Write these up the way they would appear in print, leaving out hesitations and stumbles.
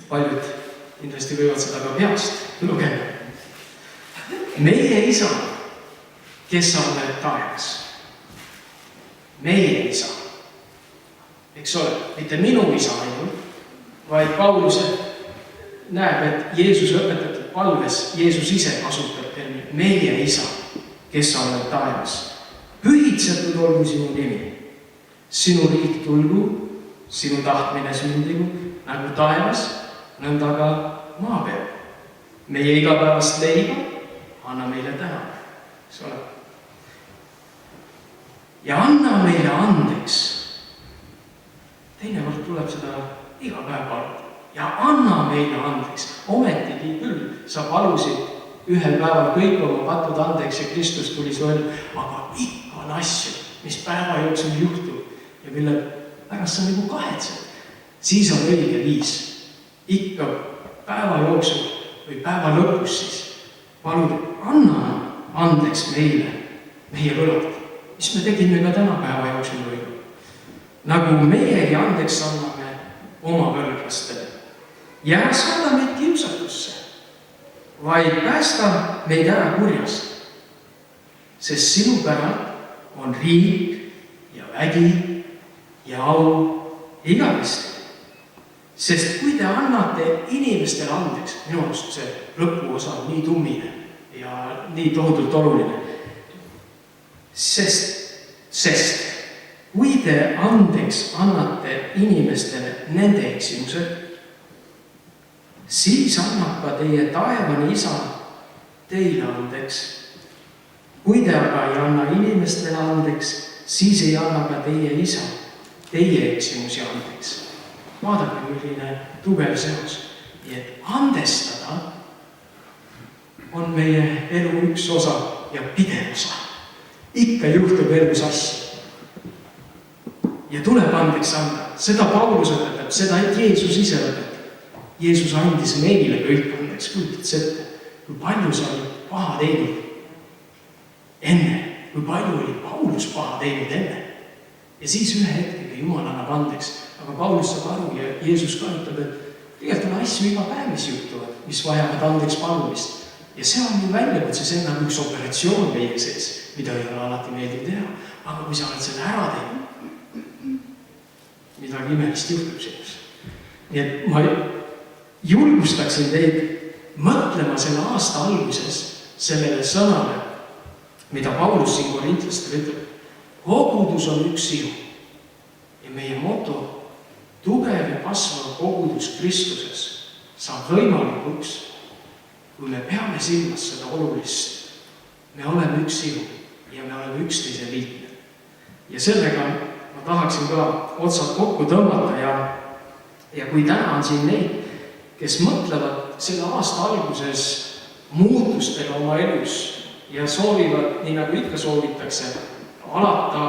Paljud kindlasti võivad seda ka peast lugeda. Meie isa, kes sa oled taevas. Meie isa. Eks ole, mitte minu isa ainult, vaid Paulus näeb, et Jeesuse õpetatud palves Jeesus ise kasutab termin meie isa, kes sa oled taevas. Pühitsetud olgu sinu nimi. Sinu riik tulgu, sinu tahtmine sündigu, nagu taevas, nõnda ka maa peal. Meie igapäevast leiba anna meile täna, eks ole. Ja anna meile andeks. Teinekord tuleb seda iga päev paluda. Ja anna meile andeks. Ometigi küll, sa palusid ühel päeval kõik oma patud andeks ja Kristus tuli su öelda, aga ikka on asju, mis päeva jooksul juhtub ja mille pärast sa nagu kahetsed. Siis on õige viis. Ikka päeva jooksul või päeva lõpus siis palud, anna andeks meile, meie võlad, mis me tegime ka täna päeva jooksul võidu. Nagu meiegi andeks anname oma võlglastele. Ja saada meid kiusatusse, vaid päästa meid ära kurjast. Sest sinu päralt on riik ja vägi ja au igavesti. Sest kui te annate inimestele andeks, minu arust see lõpuosa on nii tummine ja nii tohutult oluline. Sest kui te andeks annate inimestele nende eksimused, siis annab ka teie taevane isa teile andeks. Kui te aga ei anna inimestele andeks, siis ei anna ka teie isa teie eksimusi andeks. Vaadake, milline tugev seos. Nii et andestada on meie elu üks osa ja pidev osa. Ikka juhtub elus asja. Ja tuleb andeks anda. Seda Paulus õpetab, seda Jeesus ise õpetab. Jeesus andis meile kõik andeks, kujutad ette, kui palju sa olid paha teinud enne, kui palju oli Paulus paha teinud enne. Ja siis ühe hetkega Jumal annab andeks. Aga Paulus saab aru ja Jeesus ka ütleb, et tegelikult on asju iga päev, mis juhtuvad, mis vajavad andeks palumist. Ja see on nii väljakutse, see on nagu üks operatsioon meie sees, mida ei ole alati meeldib teha. Aga kui sa oled selle ära teinud, midagi imelist juhtub sinus. Nii et ma julgustaksin teid mõtlema selle aasta alguses sellele sõnale, mida Paulus siin Korintlastele ütleb. Kogudus on üks sihu ja meie moto tugev ja kasvav kogudus Kristuses saab võimalikuks, kui me peame silmas seda olulist. Me oleme üks sihu ja me oleme üksteise liikmed. Ja sellega ma tahaksin ka otsad kokku tõmmata ja kui täna on siin neid, kes mõtlevad selle aasta alguses muutustele oma elus ja soovivad, nii nagu ikka soovitakse, alata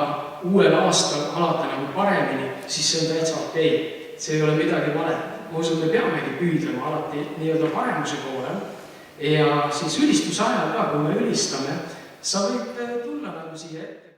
uuel aastal, alata nagu paremini, siis see on täitsa okei. See ei ole midagi vale. Ma usun, me peamegi püüdlema alati nii-öelda paremuse poole. Ja siis ülistuse ajal ka, kui me ülistame, sa võid tulla nagu siia ette.